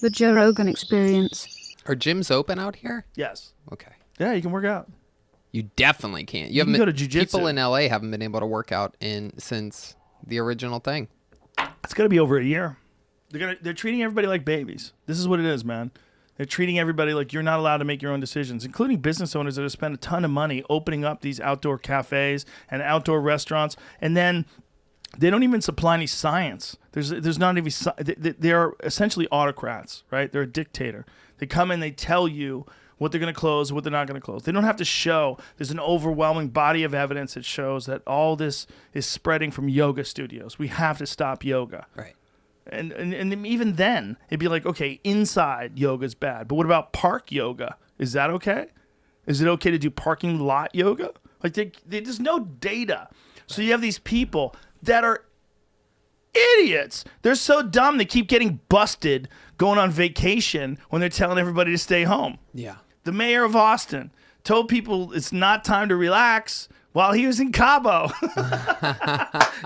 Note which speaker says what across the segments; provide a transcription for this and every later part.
Speaker 1: The Joe Rogan Experience.
Speaker 2: Are gyms open out here?
Speaker 3: Yes.
Speaker 2: Okay.
Speaker 3: Yeah, you can work out.
Speaker 2: You definitely can't.
Speaker 3: You can go to jiu-jitsu.
Speaker 2: People in LA haven't been able to work out since the original thing.
Speaker 3: It's gonna be over a year. They're treating everybody like babies. This is what it is, man. They're treating everybody like you're not allowed to make your own decisions, including business owners that have spent a ton of money opening up these outdoor cafes and outdoor restaurants, and then they don't even supply any science. There's not even they are essentially autocrats, right? They're a dictator. They come in, they tell you what they're going to close, what they're not going to close. They don't have to show. There's an overwhelming body of evidence that shows that all this is spreading from yoga studios. We have to stop yoga.
Speaker 2: Right.
Speaker 3: And even then, it'd be like, okay, inside yoga's bad, but what about park yoga? Is that okay? Is it okay to do parking lot yoga? Like, there's no data. So you have these people that are idiots. They're so dumb they keep getting busted going on vacation when they're telling everybody to stay home.
Speaker 2: Yeah.
Speaker 3: The mayor of Austin told people it's not time to relax while he was in Cabo.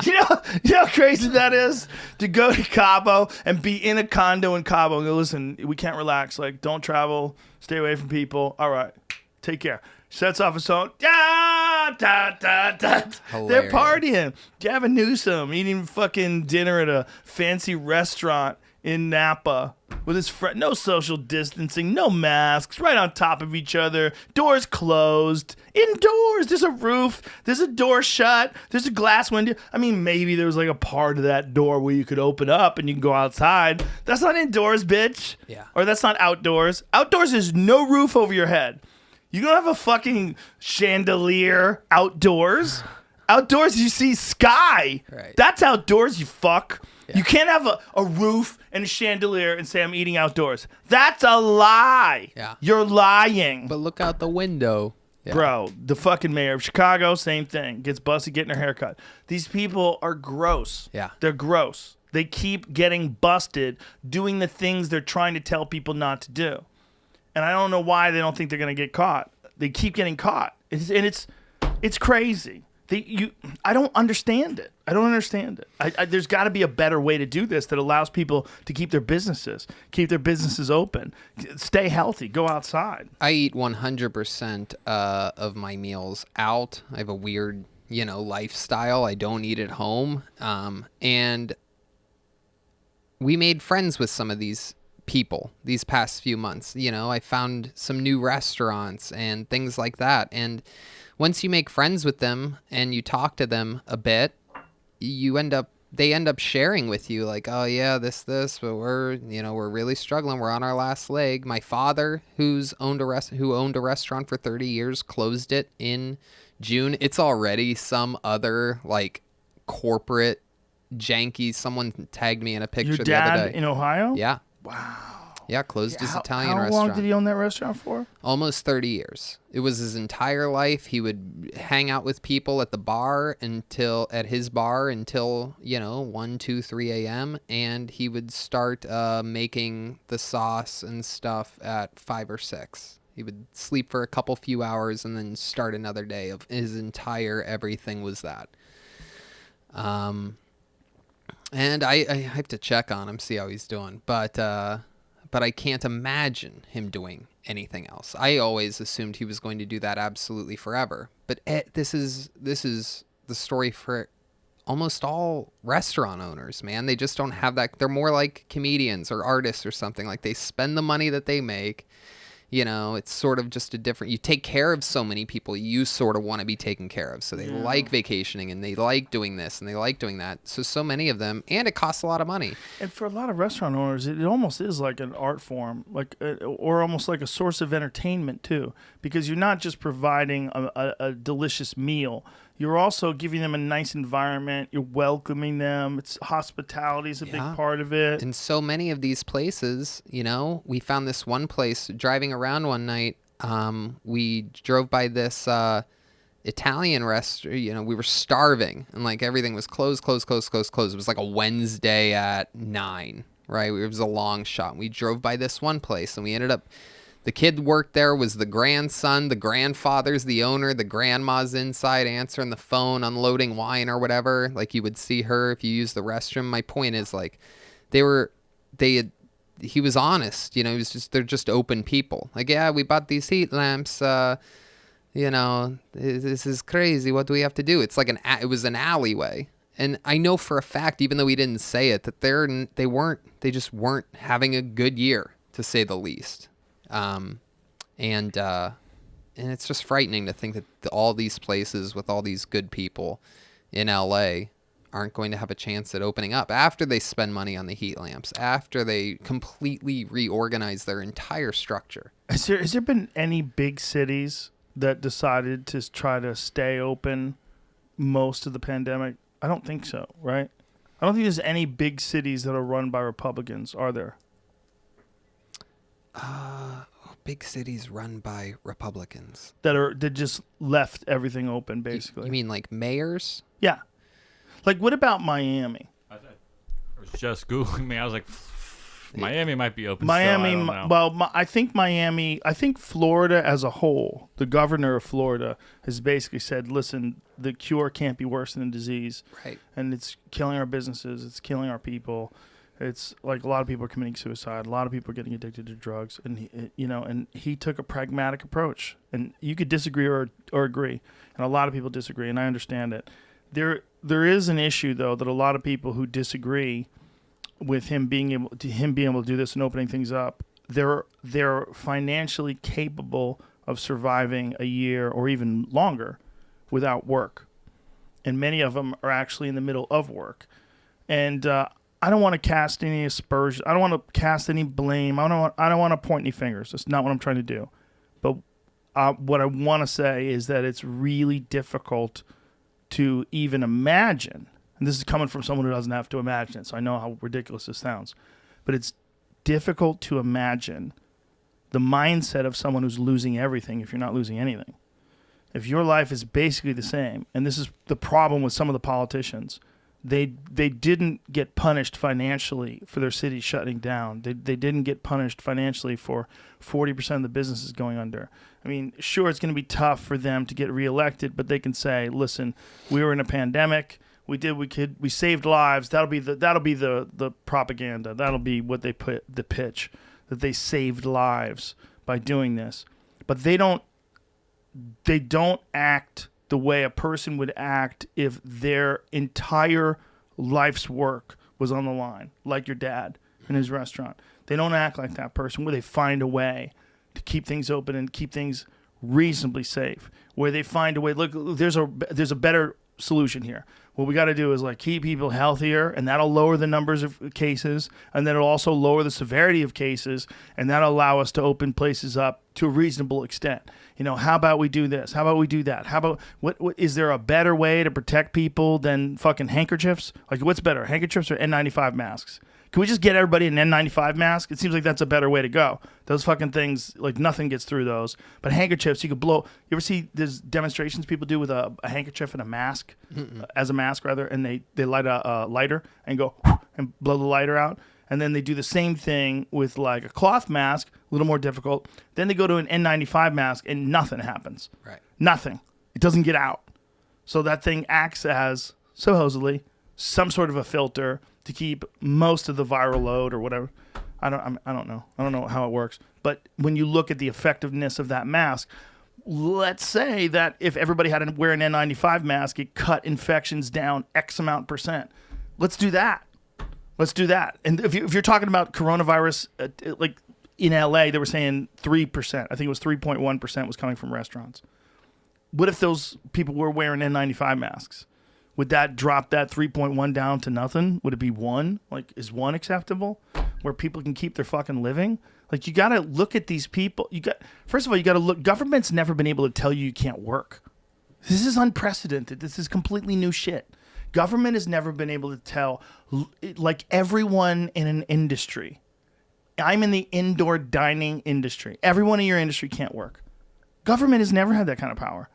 Speaker 3: you know how crazy that is? To go to Cabo and be in a condo in Cabo and go, listen, we can't relax. Like, don't travel. Stay away from people. All right. Take care. Sets off his phone. Da, da, da, da. They're partying. Gavin Newsom eating fucking dinner at a fancy restaurant in Napa with his friend. No social distancing, no masks, right on top of each other, doors closed, indoors. There's a roof, there's a door shut, there's a glass window. I mean, maybe there was like a part of that door where you could open up and you can go outside. That's not indoors, bitch.
Speaker 2: Yeah.
Speaker 3: Or that's not outdoors. Outdoors is no roof over your head. You don't have a fucking chandelier outdoors. Outdoors, you see sky.
Speaker 2: Right.
Speaker 3: That's outdoors, you fuck.
Speaker 2: Yeah.
Speaker 3: You can't have a roof and a chandelier and say I'm eating outdoors. That's a lie.
Speaker 2: Yeah.
Speaker 3: You're lying.
Speaker 2: But look out the window. Yeah.
Speaker 3: Bro, the fucking mayor of Chicago, same thing. Gets busted getting her hair cut. These people are gross.
Speaker 2: Yeah.
Speaker 3: They're gross. They keep getting busted doing the things they're trying to tell people not to do. And I don't know why they don't think they're going to get caught. They keep getting caught. It's crazy. I don't understand it. I don't understand it. There's got to be a better way to do this that allows people to keep their businesses open, stay healthy, go outside.
Speaker 2: I eat 100% of my meals out. I have a weird, lifestyle. I don't eat at home. And we made friends with some of these people these past few months. I found some new restaurants and things like that. And once you make friends with them and you talk to them a bit, they end up sharing with you like, oh yeah, this, but we're really struggling. We're on our last leg. My father, who owned a restaurant for 30 years, closed it in June. It's already some other like corporate janky. Someone tagged me in a picture
Speaker 3: Your
Speaker 2: the other
Speaker 3: dad
Speaker 2: day.
Speaker 3: in Ohio?
Speaker 2: Yeah.
Speaker 3: Wow.
Speaker 2: Yeah, closed his Italian restaurant.
Speaker 3: How long did he own that restaurant for?
Speaker 2: Almost 30 years. It was his entire life. He would hang out with people at the bar until 1, 2, 3 a.m. And he would start making the sauce and stuff at 5 or 6. He would sleep for a few hours and then start another day of his entire everything was that. And I have to check on him, see how he's doing. But I can't imagine him doing anything else. I always assumed he was going to do that absolutely forever. But this is the story for almost all restaurant owners, man. They just don't have that. They're more like comedians or artists or something. Like they spend the money that they make. It's sort of just a different, you take care of so many people you sort of want to be taken care of. So they like vacationing and they like doing this and they like doing that. So many of them, and it costs a lot of money.
Speaker 3: And for a lot of restaurant owners, it almost is like an art form, or almost like a source of entertainment too, because you're not just providing a delicious meal. You're also giving them a nice environment. You're welcoming them. Hospitality is a big part of it.
Speaker 2: And so many of these places, we found this one place driving around one night. We drove by this Italian restaurant. We were starving and like everything was closed. It was like a Wednesday at 9, right? It was a long shot. We drove by this one place and we ended up, the kid worked there, was the grandson, the grandfather's the owner, the grandma's inside answering the phone, unloading wine or whatever. Like you would see her if you use the restroom. My point is like he he was honest. You know, they're just open people. Like, yeah, we bought these heat lamps. You know, this is crazy. What do we have to do? It's like it was an alleyway. And I know for a fact, even though he didn't say it, that they just weren't having a good year, to say the least. And it's just frightening to think that all these places with all these good people in LA aren't going to have a chance at opening up after they spend money on the heat lamps, after they completely reorganize their entire structure.
Speaker 3: Has there been any big cities that decided to try to stay open most of the pandemic? I don't think so, right? I don't think there's any big cities that are run by Republicans, are there?
Speaker 2: Big cities run by Republicans
Speaker 3: that just left everything open, basically.
Speaker 2: You mean like mayors?
Speaker 3: Yeah. Like, what about Miami?
Speaker 4: I was just Googling me. I was like, Miami might be open.
Speaker 3: Miami,
Speaker 4: still. I don't know.
Speaker 3: well, I think Florida as a whole, the governor of Florida has basically said, listen, the cure can't be worse than the disease.
Speaker 2: Right.
Speaker 3: And it's killing our businesses. It's killing our people. It's like a lot of people are committing suicide. A lot of people are getting addicted to drugs. And, he took a pragmatic approach. And you could disagree or agree. And a lot of people disagree, and I understand it. There is an issue, though, that a lot of people who disagree with him being able to do this and opening things up, they're financially capable of surviving a year or even longer without work, and many of them are actually in the middle of work. And I don't want to cast any aspersions. I don't want to cast any blame. I don't want to point any fingers. That's not what I'm trying to do. But what I want to say is that it's really difficult to even imagine. And this is coming from someone who doesn't have to imagine it, so I know how ridiculous this sounds. But it's difficult to imagine the mindset of someone who's losing everything if you're not losing anything. If your life is basically the same, and this is the problem with some of the politicians, they didn't get punished financially for their city shutting down. They didn't get punished financially for 40% of the businesses going under. I mean, sure, it's going to be tough for them to get reelected, but they can say, listen, we were in a pandemic. We saved lives. That'll be the propaganda. That'll be what they put the pitch, that they saved lives by doing this. But they don't act the way a person would act if their entire life's work was on the line, like your dad in his restaurant. They don't act like that person, where they find a way to keep things open and keep things reasonably safe, where they find a way. Look, there's a better solution here. What we got to do is keep people healthier, and that'll lower the numbers of cases, and then it'll also lower the severity of cases, and that'll allow us to open places up to a reasonable extent. How about we do this? How about we do that? How about what is there a better way to protect people than fucking handkerchiefs? What's better, handkerchiefs or N95 masks? Can we just get everybody an N95 mask? It seems like that's a better way to go. Those fucking things, nothing gets through those. But handkerchiefs, you could blow. You ever see there's demonstrations people do with a handkerchief and a mask, as a mask rather, and they light a lighter and go and blow the lighter out. And then they do the same thing with a cloth mask, a little more difficult. Then they go to an N95 mask and nothing happens.
Speaker 2: Right.
Speaker 3: Nothing. It doesn't get out. So that thing acts as, supposedly, some sort of a filter to keep most of the viral load or whatever. I don't know. I don't know how it works. But when you look at the effectiveness of that mask, let's say that if everybody had to wear an N95 mask, it cut infections down X amount %. Let's do that. And if you're talking about coronavirus, in LA, they were saying 3%. I think it was 3.1% was coming from restaurants. What if those people were wearing N95 masks? Would that drop that 3.1 down to nothing? Would it be 1? Is 1 acceptable? Where people can keep their fucking living? You got to look at these people. First of all, you got to look. Government's never been able to tell you can't work. This is unprecedented. This is completely new shit. Government has never been able to tell, everyone in an industry. I'm in the indoor dining industry. Everyone in your industry can't work. Government has never had that kind of power.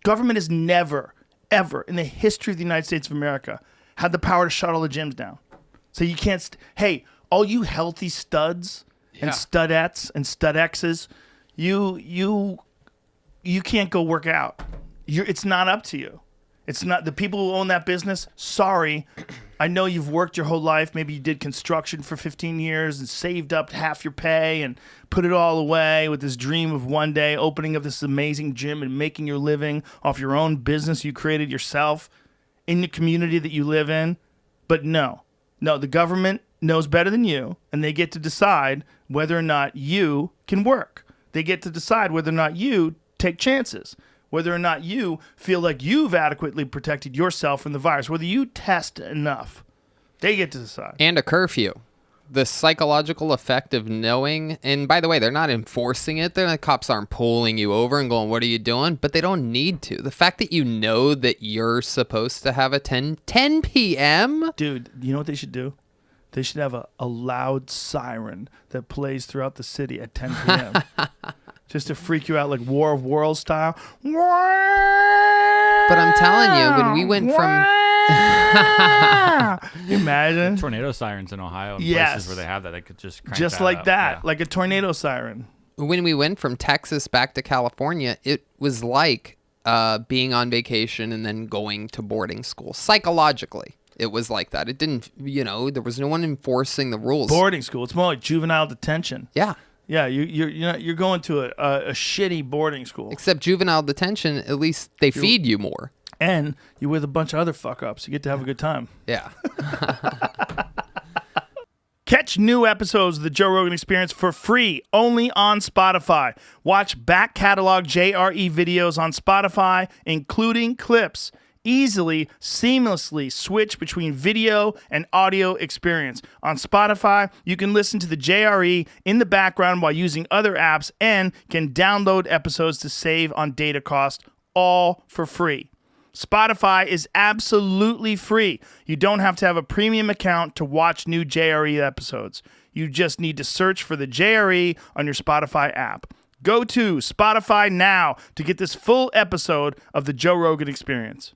Speaker 3: Government has never, ever in the history of the United States of America had the power to shut all the gyms down. So you can't, hey, all you healthy studs and studettes and studexes, you can't go work out. It's not up to you. It's not the people who own that business. Sorry, I know you've worked your whole life. Maybe you did construction for 15 years and saved up half your pay and put it all away with this dream of one day opening up this amazing gym and making your living off your own business you created yourself in the community that you live in. But no, the government knows better than you, and they get to decide whether or not you can work. They get to decide whether or not you take chances, whether or not you feel like you've adequately protected yourself from the virus, whether you test enough. They get to decide.
Speaker 2: And a curfew. The psychological effect of knowing, and by the way, they're not enforcing it. The cops aren't pulling you over and going, what are you doing? But they don't need to. The fact that you know that you're supposed to have a 10 p.m.?
Speaker 3: Dude, you know what they should do? They should have a loud siren that plays throughout the city at 10 p.m. Just to freak you out like War of Worlds style.
Speaker 2: But I'm telling you, when we went from...
Speaker 3: You imagine?
Speaker 4: Tornado sirens in Ohio and
Speaker 3: Yes.
Speaker 4: places where they have that, they could just crank
Speaker 3: Just
Speaker 4: that
Speaker 3: like
Speaker 4: up.
Speaker 3: that,
Speaker 4: Yeah.
Speaker 3: like a tornado siren.
Speaker 2: When we went from Texas back to California, it was like being on vacation and then going to boarding school. Psychologically, it was like that. It didn't, there was no one enforcing the rules.
Speaker 3: Boarding school. It's more like juvenile detention.
Speaker 2: Yeah.
Speaker 3: Yeah, you're going to a shitty boarding school.
Speaker 2: Except juvenile detention, at least they feed you more.
Speaker 3: And you're with a bunch of other fuck-ups. You get to have a good time.
Speaker 2: Yeah.
Speaker 3: Catch new episodes of the Joe Rogan Experience for free only on Spotify. Watch back catalog JRE videos on Spotify, including clips. Easily, seamlessly switch between video and audio experience. On Spotify, you can listen to the JRE in the background while using other apps and can download episodes to save on data cost, all for free. Spotify is absolutely free. You don't have to have a premium account to watch new JRE episodes. You just need to search for the JRE on your Spotify app. Go to Spotify now to get this full episode of the Joe Rogan Experience.